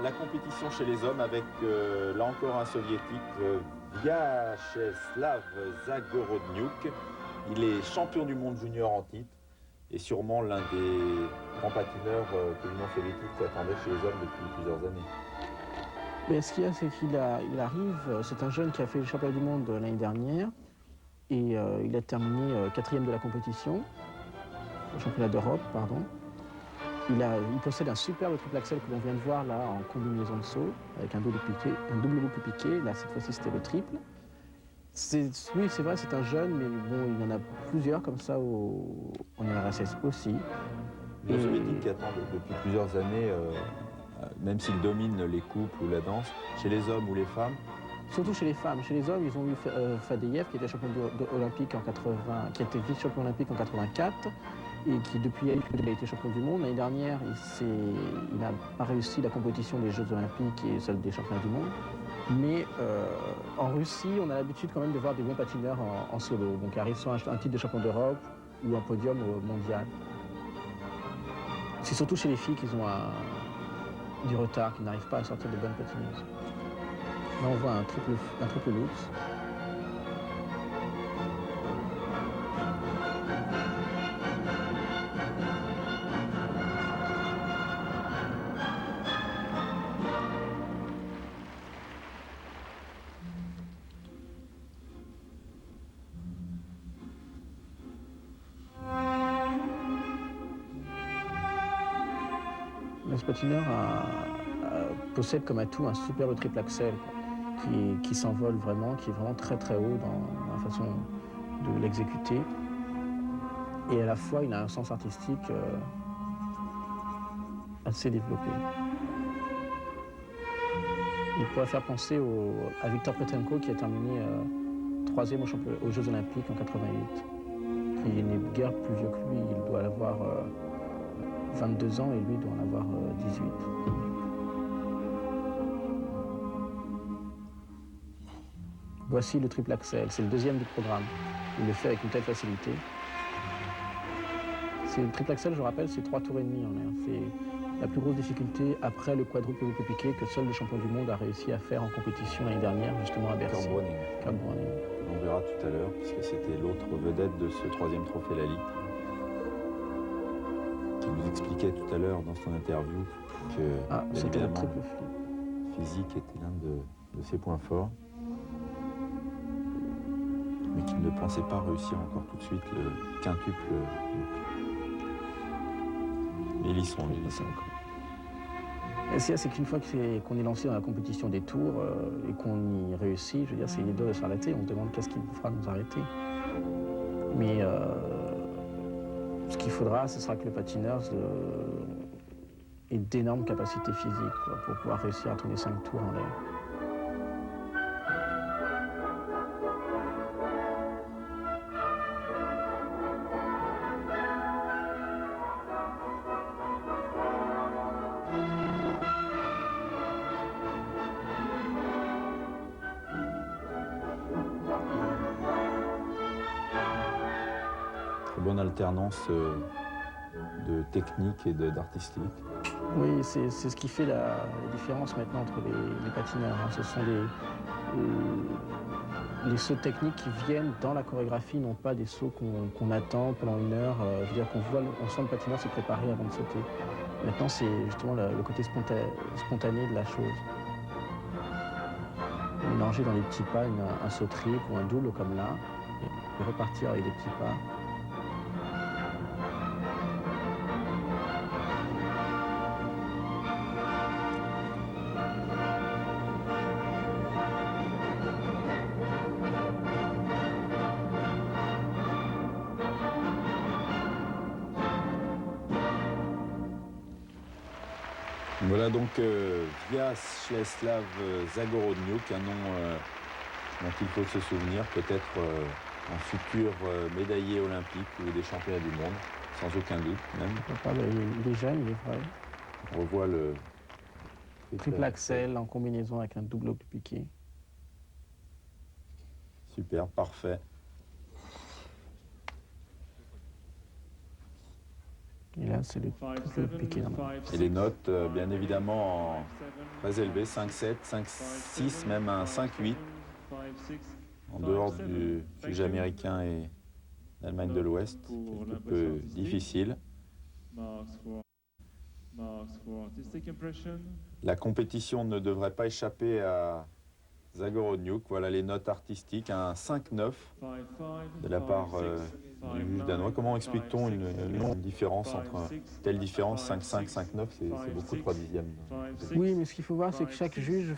la compétition chez les hommes avec, là encore, un soviétique, Vyacheslav Zagorodniuk. Il est champion du monde junior en titre et sûrement l'un des grands patineurs que l'Union soviétique attendait chez les hommes depuis plusieurs années. Mais ce qu'il y a, c'est qu'il arrive, c'est un jeune qui a fait le championnat du monde l'année dernière, et il a terminé quatrième de la compétition, le championnat d'Europe, pardon. Il possède un superbe triple axel que l'on vient de voir là en combinaison de saut, avec un double boucle piqué. Là, cette fois-ci, c'était le triple. Oui, c'est vrai, c'est un jeune, mais bon, il y en a plusieurs comme ça en URSS aussi. Les soviétiques qui attendent depuis plusieurs années, même s'ils dominent les couples ou la danse, chez les hommes ou les femmes. Surtout chez les femmes. Chez les hommes, ils ont eu Fadeyev, qui était champion olympique en 80, qui était vice-champion olympique en 84, et qui depuis a été champion du monde. L'année dernière, il n'a pas réussi la compétition des Jeux olympiques et celle des championnats du monde. Mais en Russie, on a l'habitude quand même de voir des bons patineurs en solo. Donc ils arrivent sur un titre de champion d'Europe ou un podium mondial. C'est surtout chez les filles qu'ils ont du retard, qu'ils n'arrivent pas à sortir de bonnes patineuses. Là, on voit un triple loops. Ce patineur possède comme atout un superbe triple axel qui s'envole vraiment, qui est vraiment très très haut dans la façon de l'exécuter. Et à la fois, il a un sens artistique assez développé. Il pourrait faire penser à Victor Petrenko qui a terminé troisième aux Jeux Olympiques en 88. Il n'est guère plus vieux que lui, il doit avoir 22 ans et lui doit en avoir 18. Voici le triple axel, c'est le deuxième du programme. Il le fait avec une telle facilité. Le triple axel, je rappelle, c'est 3 tours et demi en l'air. C'est la plus grosse difficulté après le quadruple boucle piqué que seul le champion du monde a réussi à faire en compétition l'année dernière, justement à Bercy. Kurt Browning. On verra tout à l'heure, puisque c'était l'autre vedette de ce troisième trophée Lalique, qui nous expliquait tout à l'heure dans son interview que c'était le triple physique était l'un de ses points forts, mais qu'il ne pensait pas réussir encore tout de suite le quintuple loop. Mais ils y sont encore. Et c'est qu'une fois qu'on est lancé dans la compétition des tours et qu'on y réussit, je veux dire, c'est dur de s'arrêter. On se demande qu'est-ce qui vous fera nous arrêter. Mais ce qu'il faudra, ce sera que le patineur ait d'énormes capacités physiques pour pouvoir réussir à tourner 5 tours en l'air. Bonne alternance de technique et d'artistique. Oui, c'est ce qui fait la différence maintenant entre les patineurs. Ce sont les sauts techniques qui viennent dans la chorégraphie, non pas des sauts qu'on attend pendant une heure. Je veux dire on sent le patineur se préparer avant de sauter. Maintenant, c'est justement le côté spontané de la chose. Mélanger dans les petits pas un saut triple ou un double comme là, et repartir avec des petits pas. Voilà donc Vyacheslav Zagorodniuk, un nom dont il faut se souvenir, peut-être un futur médaillé olympique ou des championnats du monde, sans aucun doute même. Il est jeune, il est vrai. On revoit le triple axel en combinaison avec un double piqué. Super, parfait. Et là, c'est le couple piqué normalement. Et les notes, bien évidemment, très élevées, 5-7, 5-6, même un 5-8, en dehors du sujet américain et l'Allemagne de l'Ouest, quelque peu difficile. La compétition ne devrait pas échapper à Zagorodniuk. Voilà les notes artistiques, un 5-9 de la part du juge danois. Comment explique-t-on une différence entre telle différence, 5-5, 5-9, c'est beaucoup 3 dixièmes. Oui, mais ce qu'il faut voir, c'est que chaque juge